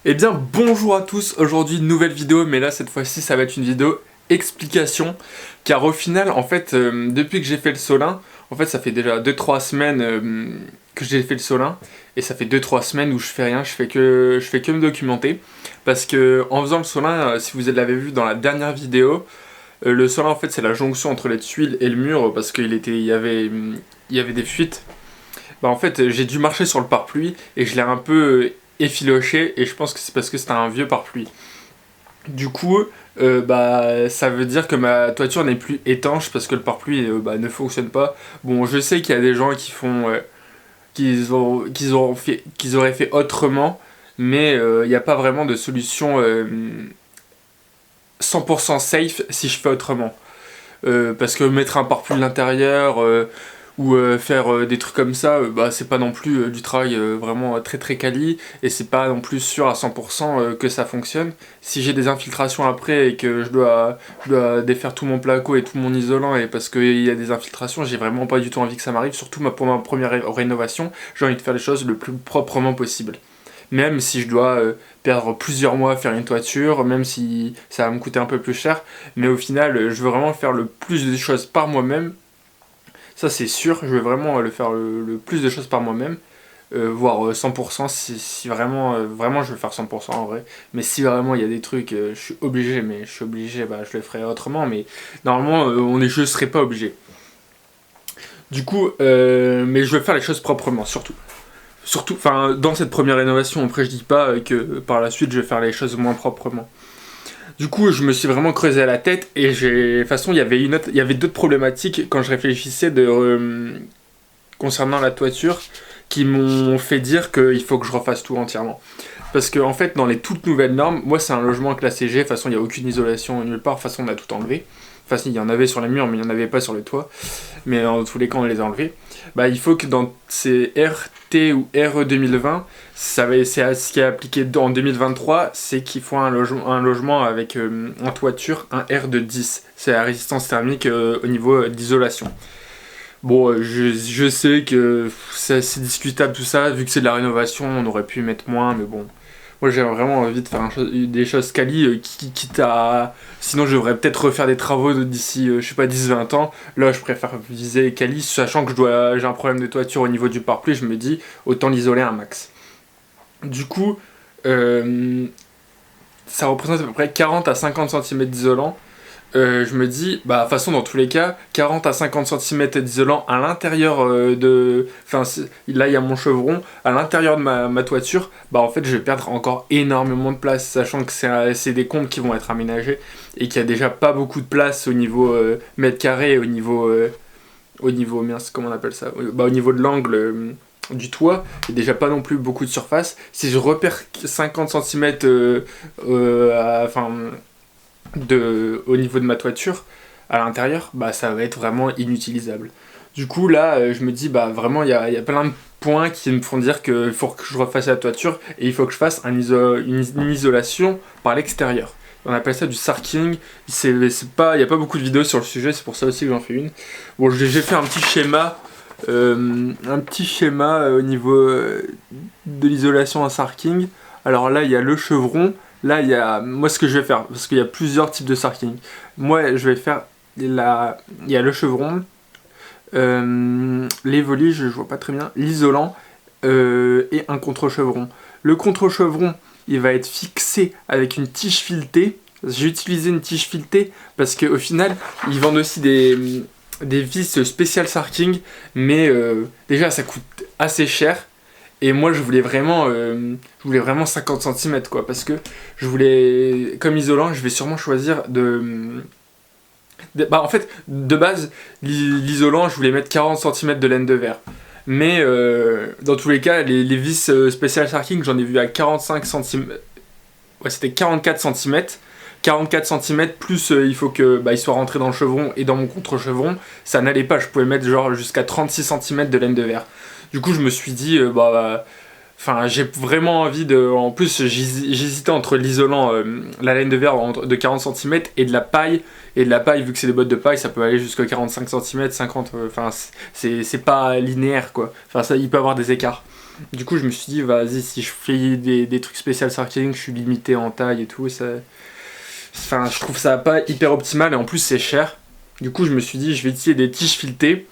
Eh bien bonjour à tous, aujourd'hui nouvelle vidéo, mais là cette fois-ci ça va être une vidéo explication, car au final en fait depuis que j'ai fait le Solin, en fait ça fait déjà 2-3 semaines que j'ai fait le Solin, et ça fait 2-3 semaines où je fais rien, je fais que me documenter, parce que en faisant le Solin, si vous l'avez vu dans la dernière vidéo, le Solin en fait c'est la jonction entre les tuiles et le mur, parce il y avait des fuites. Bah en fait j'ai dû marcher sur le pare-pluie et je l'ai un peu effiloché, et je pense que c'est parce que c'était un vieux pare-pluie. Du coup, bah ça veut dire que ma toiture n'est plus étanche parce que le pare-pluie ne fonctionne pas. Bon, je sais qu'il y a des gens qui font qu'ils auraient fait autrement, mais il n'y a pas vraiment de solution 100% safe si je fais autrement. Parce que mettre un pare-pluie de l'intérieur ou faire des trucs comme ça, bah, c'est pas non plus du travail vraiment très très quali, et c'est pas non plus sûr à 100% que ça fonctionne. Si j'ai des infiltrations après et que je dois défaire tout mon placo et tout mon isolant, et parce qu'il y a des infiltrations, j'ai vraiment pas du tout envie que ça m'arrive, surtout pour ma première rénovation, j'ai envie de faire les choses le plus proprement possible. Même si je dois perdre plusieurs mois à faire une toiture, même si ça va me coûter un peu plus cher, mais au final, je veux vraiment faire le plus de choses par moi-même. Ça c'est sûr, je veux vraiment le faire le plus de choses par moi-même, voire 100% si vraiment, vraiment je veux faire 100% en vrai. Mais si vraiment il y a des trucs, je suis obligé, bah, je le ferai autrement, mais normalement je serais pas obligé. Du coup, mais je veux faire les choses proprement, surtout. Surtout, enfin, dans cette première rénovation, après je dis pas que par la suite je vais faire les choses moins proprement. Du coup, je me suis vraiment creusé à la tête, et de toute façon, il y avait d'autres problématiques quand je réfléchissais concernant la toiture qui m'ont fait dire qu'il faut que je refasse tout entièrement. Parce que en fait, dans les toutes nouvelles normes, moi c'est un logement classé G, de toute façon il n'y a aucune isolation nulle part, de toute façon on a tout enlevé. Enfin si, il y en avait sur les murs, mais il n'y en avait pas sur le toit. Mais dans tous les cas, on les a enlevés. Bah, il faut que dans ces RT ou RE 2020, c'est ce qui est appliqué en 2023, c'est qu'il faut un logement avec en toiture un R de 10. C'est la résistance thermique au niveau d'isolation. Bon, je sais que c'est discutable tout ça, vu que c'est de la rénovation, on aurait pu mettre moins, mais bon. Moi j'ai vraiment envie de faire des choses quali, quitte à... Sinon je devrais peut-être refaire des travaux d'ici, je sais pas, 10-20 ans. Là je préfère viser quali, sachant que j'ai un problème de toiture au niveau du pare-pluie, je me dis, autant l'isoler un max. Du coup, ça représente à peu près 40 à 50 cm d'isolant. Je me dis, bah de toute façon dans tous les cas, 40 à 50 cm d'isolant à l'intérieur de... Enfin là il y a mon chevron, à l'intérieur de ma toiture, bah en fait je vais perdre encore énormément de place, sachant que c'est des comptes qui vont être aménagés, et qu'il y a déjà pas beaucoup de place au niveau mètre carré, au niveau, mince, comment on appelle ça, bah au niveau de l'angle du toit, il n'y a déjà pas non plus beaucoup de surface. Si je repère 50 cm au niveau de ma toiture à l'intérieur, bah ça va être vraiment inutilisable. Du coup là je me dis bah vraiment il y a plein de points qui me font dire qu'il faut que je refasse la toiture, et il faut que je fasse une isolation par l'extérieur. On appelle ça du sarking. Il n'y a pas beaucoup de vidéos sur le sujet, c'est pour ça aussi que j'en fais une. Bon, j'ai fait un petit schéma au niveau de l'isolation en sarking. Alors là il y a le chevron. Là, moi, ce que je vais faire, parce qu'il y a plusieurs types de sarking. Moi, je vais faire, il y a le chevron, les voliges, je vois pas très bien, l'isolant et un contre-chevron. Le contre-chevron, il va être fixé avec une tige filetée. J'ai utilisé une tige filetée parce qu'au final, ils vendent aussi des vis spéciales sarking, mais déjà, ça coûte assez cher. Et moi je voulais vraiment 50 cm quoi, parce que je voulais, comme isolant, je vais sûrement choisir bah en fait, de base, l'isolant, je voulais mettre 40 cm de laine de verre. Mais dans tous les cas, les vis spéciales sarking, j'en ai vu à 45 cm. Ouais, c'était 44 cm. 44 cm plus il faut que il soit rentré dans le chevron et dans mon contre-chevron, ça n'allait pas, je pouvais mettre genre jusqu'à 36 cm de laine de verre. Du coup je me suis dit j'ai vraiment envie de... En plus j'hésitais entre l'isolant, la laine de verre de 40 cm et de la paille. Et de la paille, vu que c'est des bottes de paille, ça peut aller jusqu'à 45 cm, 50, c'est pas linéaire quoi. Enfin ça, il peut avoir des écarts. Du coup, je me suis dit, vas-y, si je fais des trucs spécial sarking, je suis limité en taille et tout. Enfin, je trouve ça pas hyper optimal et en plus, c'est cher. Du coup, je me suis dit, je vais utiliser des tiges filetées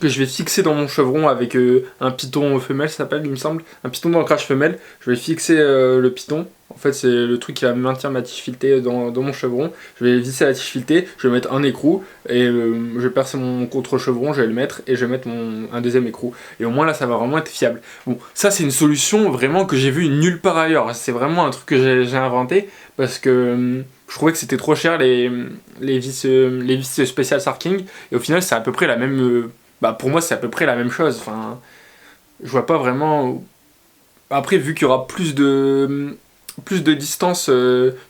que je vais fixer dans mon chevron avec un piton femelle, ça s'appelle, il me semble. Un piton d'ancrage femelle. Je vais fixer le piton. En fait, c'est le truc qui va maintenir ma tige filetée dans mon chevron. Je vais visser la tige filetée, je vais mettre un écrou et je vais percer mon contre-chevron, je vais le mettre et je vais mettre un deuxième écrou. Et au moins là, ça va vraiment être fiable. Bon, ça, c'est une solution vraiment que j'ai vue nulle part ailleurs. C'est vraiment un truc que j'ai inventé parce que je trouvais que c'était trop cher les vis spéciales Sarking. Et au final, c'est à peu près la même. Bah pour moi, c'est à peu près la même chose. Enfin, je vois pas vraiment. Après, vu qu'il y aura plus de distance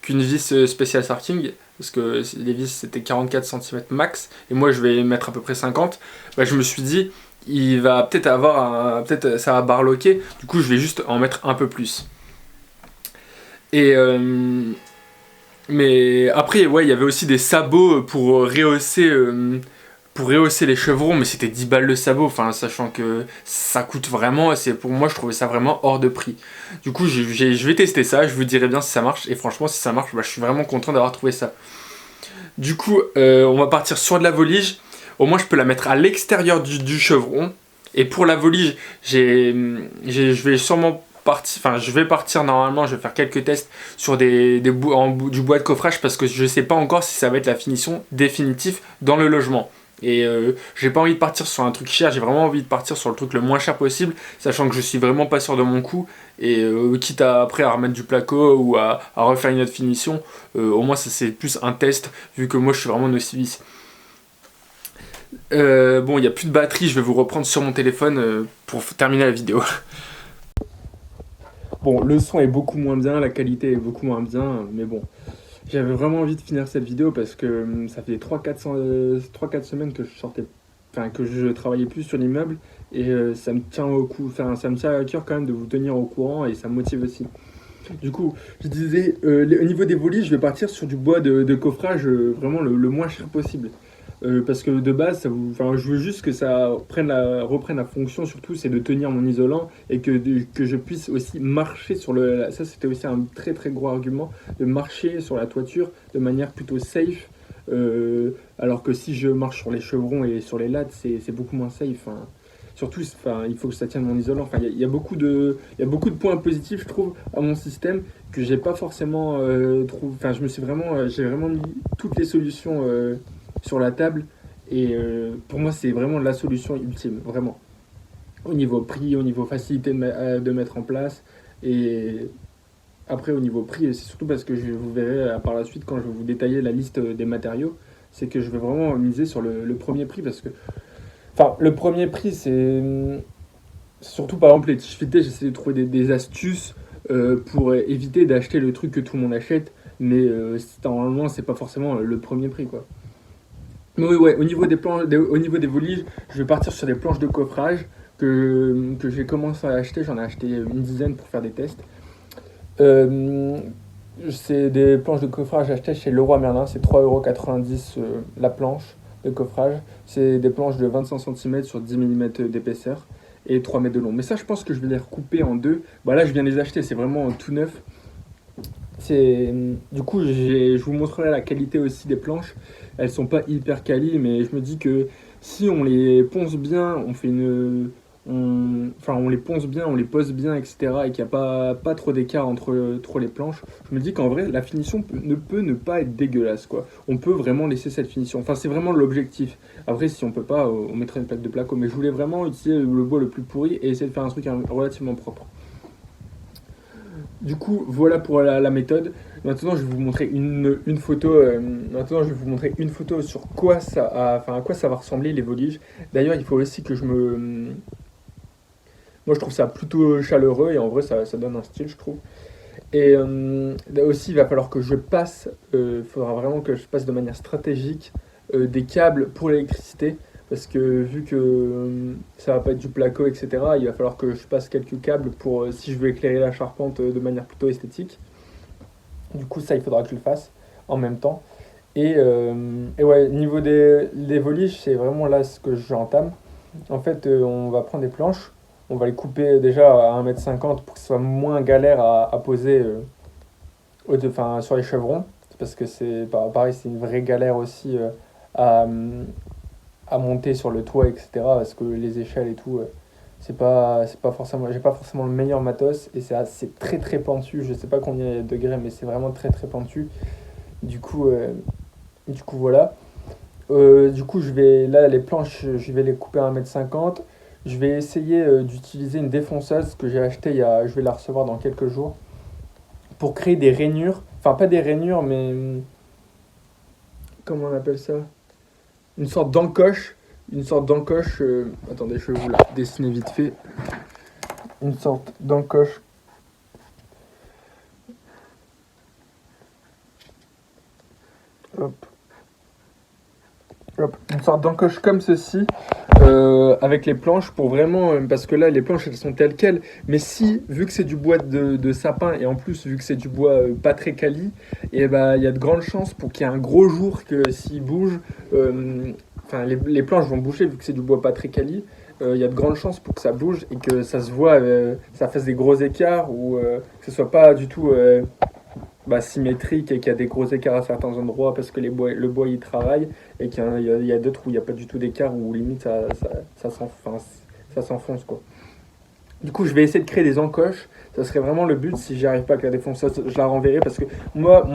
qu'une vis spéciale Sarking, parce que les vis c'était 44 cm max, et moi je vais mettre à peu près 50, bah, je me suis dit, il va peut-être peut-être ça va barloquer, du coup je vais juste en mettre un peu plus. Et mais après, ouais, il y avait aussi des sabots pour rehausser les chevrons, mais c'était 10 balles le sabot, enfin, sachant que ça coûte vraiment, pour moi je trouvais ça vraiment hors de prix. Du coup, je vais tester ça, je vous dirai bien si ça marche, et franchement, si ça marche, bah, je suis vraiment content d'avoir trouvé ça. Du coup, on va partir sur de la volige, au moins je peux la mettre à l'extérieur du chevron, et pour la volige, je vais sûrement partir, enfin, je vais partir normalement, je vais faire quelques tests sur du bois de coffrage, parce que je sais pas encore si ça va être la finition définitive dans le logement. Et j'ai pas envie de partir sur un truc cher, j'ai vraiment envie de partir sur le truc le moins cher possible, sachant que je suis vraiment pas sûr de mon coût. Et quitte après à remettre du placo ou à refaire une autre finition, au moins ça c'est plus un test, vu que moi je suis vraiment nocivis. Bon, il n'y a plus de batterie, je vais vous reprendre sur mon téléphone pour terminer la vidéo. Bon, le son est beaucoup moins bien, la qualité est beaucoup moins bien, mais bon. J'avais vraiment envie de finir cette vidéo parce que ça fait 3-4 semaines que je sortais, enfin que je travaillais plus sur l'immeuble et ça me tient au cou, enfin ça me tient à cœur quand même de vous tenir au courant et ça me motive aussi. Du coup, je disais, au niveau des volises, je vais partir sur du bois de coffrage vraiment le moins cher possible. Parce que de base, enfin, je veux juste que ça reprenne la fonction, surtout, c'est de tenir mon isolant et que je puisse aussi marcher sur le. Ça, c'était aussi un très très gros argument, de marcher sur la toiture de manière plutôt safe. Alors que si je marche sur les chevrons et sur les lattes, c'est beaucoup moins safe. Hein. Surtout, enfin, il faut que ça tienne mon isolant. Enfin, il y a beaucoup de points positifs, je trouve, à mon système que j'ai pas forcément trouvé. Enfin, j'ai vraiment mis toutes les solutions sur la table. Et pour moi, c'est vraiment la solution ultime, vraiment. Au niveau prix, au niveau facilité de mettre en place. Et après, au niveau prix, c'est surtout parce que je vous verrai par la suite quand je vais vous détailler la liste des matériaux. C'est que je vais vraiment miser sur le premier prix parce que. Enfin, le premier prix, c'est surtout par exemple les t-shirts, j'essaie de trouver des astuces pour éviter d'acheter le truc que tout le monde achète. Mais normalement, c'est pas forcément le premier prix, quoi. Mais oui, ouais, au niveau des voliges, je vais partir sur des planches de coffrage que j'ai commencé à acheter. J'en ai acheté une dizaine pour faire des tests. Euh, c'est des planches de coffrage achetées chez Leroy Merlin. C'est 3,90 € la planche de coffrage. C'est des planches de 25 cm sur 10 mm d'épaisseur et 3 mètres de long. Mais ça, je pense que je vais les recouper en deux. Bah là, je viens de les acheter. C'est vraiment tout neuf. Du coup, je vous montrerai la qualité aussi des planches. Elles sont pas hyper quali, mais je me dis que si on les ponce bien, enfin, on les ponce bien, on les pose bien, etc., et qu'il n'y a pas trop d'écart entre les planches, je me dis qu'en vrai, la finition ne peut ne pas être dégueulasse, quoi. On peut vraiment laisser cette finition. Enfin, c'est vraiment l'objectif. Après, si on peut pas, on mettrait une plaque de placo. Mais je voulais vraiment utiliser le bois le plus pourri et essayer de faire un truc relativement propre. Du coup, voilà pour la méthode. Maintenant, je vais vous montrer une photo. Maintenant, je vais vous montrer une photo sur à quoi ça va ressembler les voliges. D'ailleurs, il faut aussi que moi, je trouve ça plutôt chaleureux et en vrai, ça donne un style, je trouve. Et là aussi, il va falloir que je passe. Il faudra vraiment que je passe de manière stratégique des câbles pour l'électricité. Parce que vu que ça va pas être du placo, etc., il va falloir que je passe quelques câbles pour si je veux éclairer la charpente de manière plutôt esthétique. Du coup, ça, il faudra que je le fasse en même temps. Et ouais, niveau des voliges, c'est vraiment là ce que j'entame. En fait, on va prendre des planches, on va les couper déjà à 1,50 m pour que ce soit moins galère à poser enfin, sur les chevrons. Parce que c'est pareil, c'est une vraie galère aussi à, à monter sur le toit, etc. Parce que les échelles et tout, c'est pas forcément, j'ai pas forcément le meilleur matos et c'est très très pentu. Je sais pas combien il y a de degrés, mais c'est vraiment très très pentu. Du coup, voilà. Du coup, là, les planches, je vais les couper à 1,50 m. Je vais essayer d'utiliser une défonceuse que j'ai achetée je vais la recevoir dans quelques jours pour créer des rainures. Enfin, pas des rainures, mais comment on appelle ça? Une sorte d'encoche. Une sorte d'encoche. Attendez, je vais vous la dessiner vite fait. Une sorte d'encoche. Hop. Hop. Une sorte d'encoche comme ceci. Avec les planches pour vraiment. Parce que là, les planches, elles sont telles quelles. Mais si, vu que c'est du bois de sapin et en plus, vu que c'est du bois pas très quali, et ben, il y a de grandes chances pour qu'il y ait un gros jour que s'il bouge. Enfin, les planches vont bouger vu que c'est du bois pas très quali. Il y a de grandes chances pour que ça bouge et que ça se voit, ça fasse des gros écarts ou que ce soit pas du tout symétrique et qu'il y a des gros écarts à certains endroits parce que le bois il travaille et qu'il y a d'autres où il n'y a pas du tout d'écart où limite ça s'enfonce quoi. Du coup, je vais essayer de créer des encoches. Ça serait vraiment le but. Si j'y arrive pas avec la défonceuse, je la renverrai parce que moi,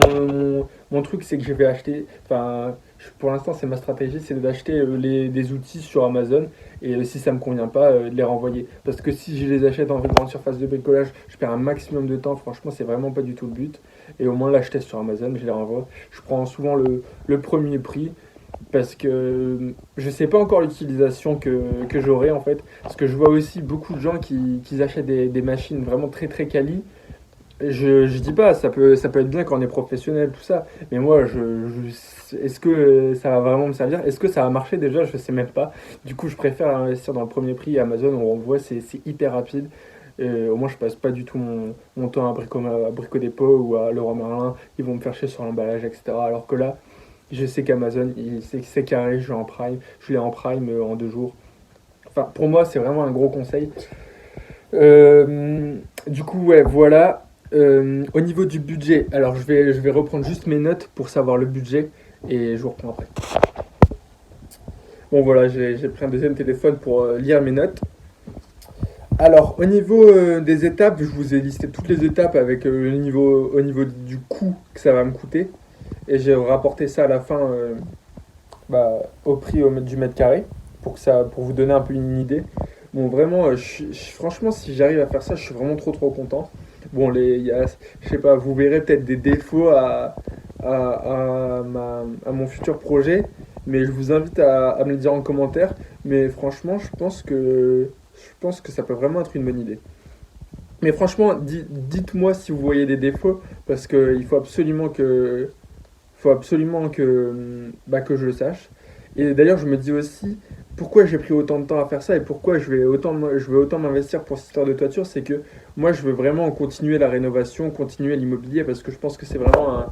mon truc, c'est que je vais acheter. Enfin, pour l'instant, c'est ma stratégie, c'est d'acheter des outils sur Amazon et si ça me convient pas, de les renvoyer. Parce que si je les achète en grande surface de bricolage, je perds un maximum de temps. Franchement, c'est vraiment pas du tout le but. Et au moins, là, je teste sur Amazon, je les renvoie. Je prends souvent le premier prix parce que je sais pas encore l'utilisation que j'aurai en fait. Parce que je vois aussi beaucoup de gens qui achètent des machines vraiment très très quali. Je dis pas, ça peut être bien quand on est professionnel, tout ça. Mais moi, est-ce que ça va vraiment me servir? Est-ce que ça va marcher déjà? Je sais même pas. Du coup, je préfère investir dans le premier prix. Amazon, on voit, c'est hyper rapide. Au moins, je passe pas du tout mon temps à Brico Dépôt ou à Leroy Merlin. Ils vont me faire chier sur l'emballage, etc. Alors que là, je sais qu'Amazon, c'est carré, je l'ai en prime en 2 jours. Enfin, pour moi, c'est vraiment un gros conseil. Du coup, ouais, voilà. Au niveau du budget, alors je vais reprendre juste mes notes pour savoir le budget et je vous reprends après. Bon, voilà, j'ai pris un deuxième téléphone pour lire mes notes. Alors, au niveau des étapes, je vous ai listé toutes les étapes avec au niveau du coût que ça va me coûter. Et j'ai rapporté ça à la fin au prix du mètre carré pour vous donner un peu une idée. Bon, vraiment, franchement, si j'arrive à faire ça, je suis vraiment trop trop content. Bon, je sais pas, vous verrez peut-être des défauts à mon futur projet, mais je vous invite à me le dire en commentaire. Mais franchement, je pense que ça peut vraiment être une bonne idée. Mais franchement, dites-moi si vous voyez des défauts, parce qu'il faut absolument que je le sache. Et d'ailleurs, je me dis aussi, pourquoi j'ai pris autant de temps à faire ça et pourquoi je vais autant m'investir pour cette histoire de toiture, c'est que moi, je veux vraiment continuer la rénovation, continuer l'immobilier, parce que je pense que c'est vraiment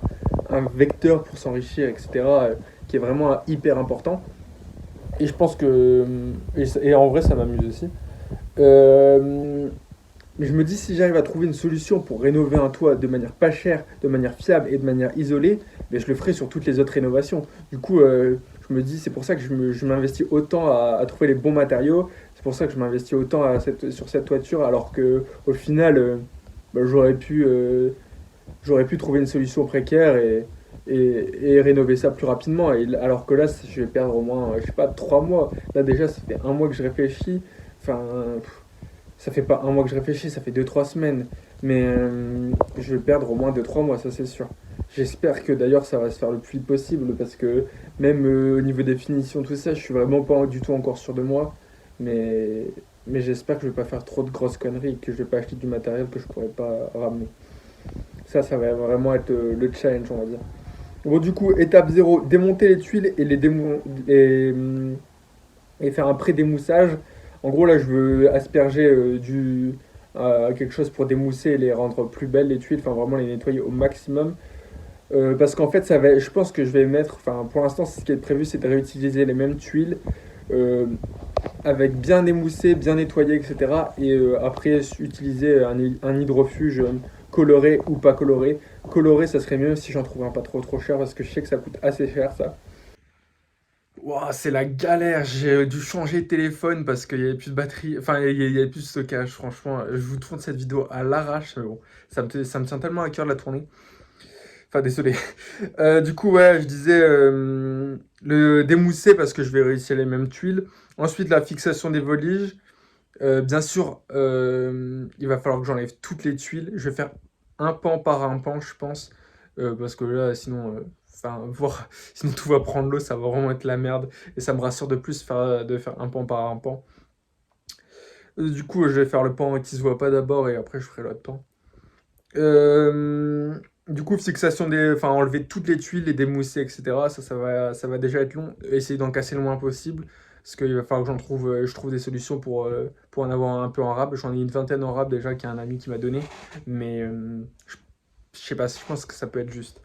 un vecteur pour s'enrichir, etc., qui est vraiment hyper important. Et je pense que... Et en vrai, ça m'amuse aussi. Euh, mais je me dis, si j'arrive à trouver une solution pour rénover un toit de manière pas chère, de manière fiable et de manière isolée, mais je le ferai sur toutes les autres rénovations. Du coup, je me dis, c'est pour ça que je m'investis autant à trouver les bons matériaux. C'est pour ça que je m'investis autant sur cette toiture, alors que au final, j'aurais pu trouver une solution précaire et rénover ça plus rapidement. Alors que là, je vais perdre au moins, je sais pas, 3 mois. Là déjà, ça fait un mois que je réfléchis. Enfin, ça fait pas un mois que je réfléchis, ça fait 2 3 semaines. Mais je vais perdre au moins 2 3 mois, ça c'est sûr. J'espère que d'ailleurs ça va se faire le plus vite possible parce que même au niveau des finitions, tout ça, je suis vraiment pas du tout encore sûr de moi. Mais, mais j'espère que je vais pas faire trop de grosses conneries et que je vais pas acheter du matériel que je pourrais pas ramener. Ça va vraiment être le challenge, on va dire. Bon, du coup, étape 0, démonter les tuiles et faire un pré-démoussage. En gros, là, je veux asperger quelque chose pour démousser et les rendre plus belles, les tuiles, enfin vraiment les nettoyer au maximum. Parce qu'en fait, je pense que je vais mettre, enfin pour l'instant, ce qui est prévu, c'est de réutiliser les mêmes tuiles. Euh, avec bien émoussé, bien nettoyé, etc. Et après, utiliser un hydrofuge coloré ou pas coloré. Coloré, ça serait mieux si j'en trouve un pas trop cher parce que je sais que ça coûte assez cher ça. Ouah, c'est la galère, j'ai dû changer de téléphone parce qu'il n'y avait plus de batterie, enfin il y avait plus de stockage, franchement. Je vous tourne cette vidéo à l'arrache, mais bon, ça me tient tellement à cœur de la tourner. Enfin, désolé. Du coup, ouais, je disais le démousser parce que je vais réussir les mêmes tuiles. Ensuite, la fixation des voliges. Bien sûr, il va falloir que j'enlève toutes les tuiles. Je vais faire un pan par un pan, je pense. Parce que là, sinon, enfin, voir, sinon tout va prendre l'eau, ça va vraiment être la merde. Et ça me rassure de plus de faire un pan par un pan. Du coup, je vais faire le pan qui se voit pas d'abord et après je ferai l'autre pan. Euh, du coup, enfin, enlever toutes les tuiles, les démousser, etc. Ça va déjà être long. Essayer d'en casser le moins possible. Parce qu'il va falloir que je trouve des solutions pour en avoir un peu en rab. J'en ai une vingtaine en rab déjà, qu'il y a un ami qui m'a donné. Mais je sais pas, je pense que ça peut être juste.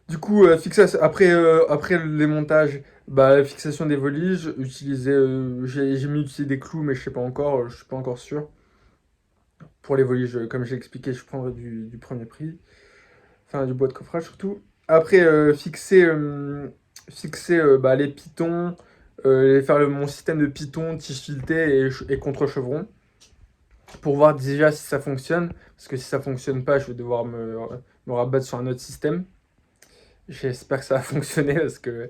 Du coup, après les montages, bah, la fixation des voliges, j'ai mis utiliser des clous, mais je sais pas encore, je suis pas encore sûr. Pour les voliges, comme j'ai expliqué, je prendrai du premier prix. Enfin, du bois de coffrage surtout. Après, fixer bah, les pitons, faire mon système de pitons, tige fileté et contre-chevron, pour voir déjà si ça fonctionne. Parce que si ça fonctionne pas, je vais devoir me rabattre sur un autre système. J'espère que ça va fonctionner parce que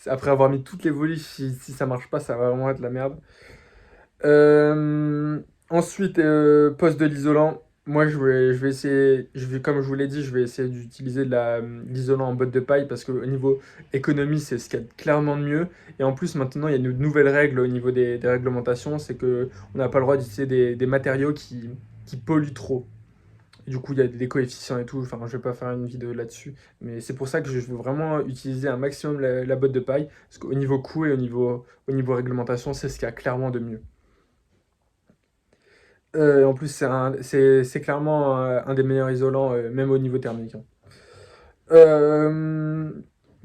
après avoir mis toutes les voliges, si ça marche pas, ça va vraiment être la merde. Ensuite, poste de l'isolant. Moi, je vais essayer, comme je vous l'ai dit, je vais essayer d'utiliser l'isolant en botte de paille parce qu'au niveau économie, c'est ce qu'il y a clairement de mieux. Et en plus, maintenant, il y a une nouvelle règle au niveau des réglementations, c'est que on n'a pas le droit d'utiliser des matériaux qui polluent trop. Du coup, il y a des coefficients et tout. Enfin, je vais pas faire une vidéo là-dessus, mais c'est pour ça que je veux vraiment utiliser un maximum la botte de paille parce qu'au niveau coût et au niveau réglementation, c'est ce qu'il y a clairement de mieux. En plus, c'est clairement un des meilleurs isolants, même au niveau thermique, hein. Euh,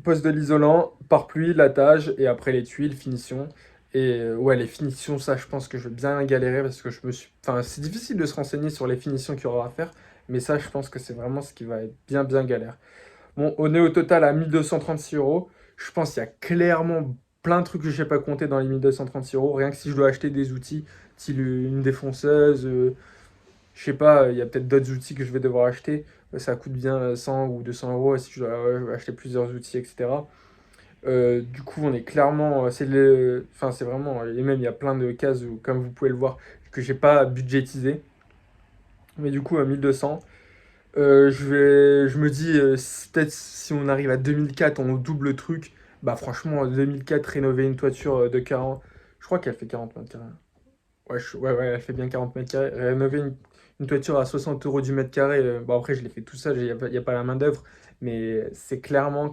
Pose de l'isolant, pare-pluie, lattage, et après les tuiles, finition. Et ouais, les finitions, ça, je pense que je vais bien galérer parce que Enfin, c'est difficile de se renseigner sur les finitions qu'il y aura à faire, mais ça, je pense que c'est vraiment ce qui va être bien galère. Bon, on est au total à 1236 euros. Je pense qu'il y a clairement plein de trucs que je n'ai pas compté dans les 1236 euros. Rien que si je dois acheter des outils, style une défonceuse, je sais pas, il y a peut-être d'autres outils que je vais devoir acheter. Ça coûte bien 100 ou 200 euros si je dois acheter plusieurs outils, etc. Du coup, on est clairement. Enfin, c'est vraiment. Et même, il y a plein de cases, comme vous pouvez le voir, que j'ai pas budgétisé. Mais du coup, à 1200. Je me dis, peut-être si on arrive à 2004, on double le truc. Bah, franchement, 2004, rénover une toiture de 40. Je crois qu'elle fait 40 mètres carrés. Ouais, ouais, elle fait bien 40 mètres carrés. Rénover une toiture à 60 euros du mètre carré, bon après je l'ai fait tout seul, il n'y a pas la main d'œuvre, mais c'est clairement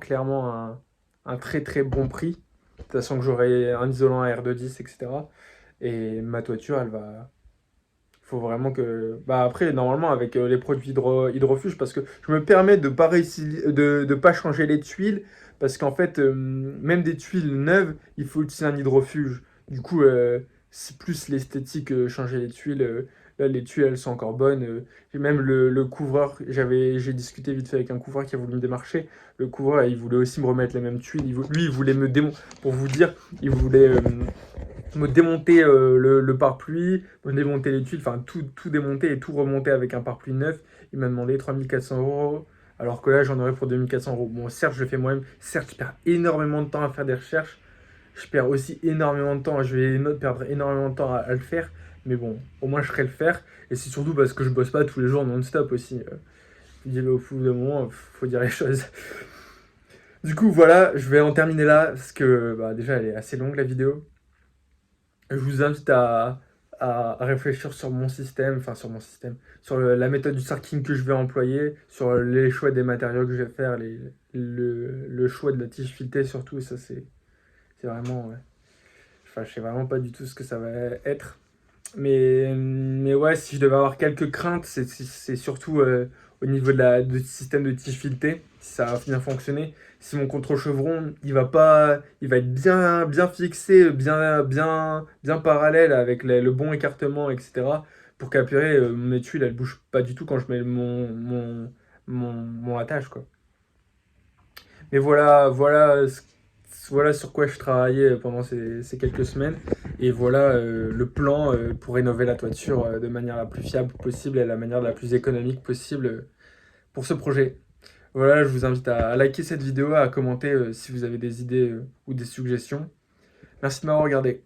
un très bon prix. De toute façon que j'aurai un isolant à R210, etc. Et ma toiture, elle va... Faut vraiment que... Bah après, normalement, avec les produits hydrofuge, parce que je me permets de pas de pas changer les tuiles, parce qu'en fait, même des tuiles neuves, il faut utiliser un hydrofuge. Du coup, c'est plus l'esthétique, changer les tuiles. Là, les tuiles, elles sont encore bonnes. Et même le couvreur, j'ai discuté vite fait avec un couvreur qui a voulu me démarcher. Le couvreur, il voulait aussi me remettre les mêmes tuiles. Lui, il voulait pour vous dire, il voulait me démonter le pare-pluie, me démonter les tuiles, enfin tout démonter et tout remonter avec un pare-pluie neuf. Il m'a demandé 3400 euros, alors que là j'en aurais pour 2400 euros. Bon, certes, je le fais moi-même, certes, je perds énormément de temps à faire des recherches, je perds aussi énormément de temps, je vais perdre énormément de temps à le faire, mais bon, au moins je serai le faire, et c'est surtout parce que je bosse pas tous les jours non-stop aussi. Je dis au bout d'un moment, faut dire les choses. Du coup, voilà, je vais en terminer là, parce que bah, déjà elle est assez longue la vidéo. Je vous invite à réfléchir sur mon système, enfin sur mon système, sur la méthode du sarking que je vais employer, sur les choix des matériaux que je vais faire, le choix de la tige filetée surtout, ça c'est vraiment... Ouais. Enfin, je sais vraiment pas du tout ce que ça va être. Mais ouais, si je devais avoir quelques craintes, c'est surtout au niveau du système de tige filetée, si ça va bien fonctionner. Si mon contrôle chevron, il va être bien fixé, bien parallèle avec le bon écartement, etc. Pour qu'après, mon étui, elle bouge pas du tout quand je mets mon attache, quoi. Mais voilà sur quoi je travaillais pendant ces quelques semaines. Et voilà le plan pour rénover la toiture de manière la plus fiable possible et la manière la plus économique possible pour ce projet. Voilà, je vous invite à liker cette vidéo, à commenter si vous avez des idées ou des suggestions. Merci de m'avoir regardé.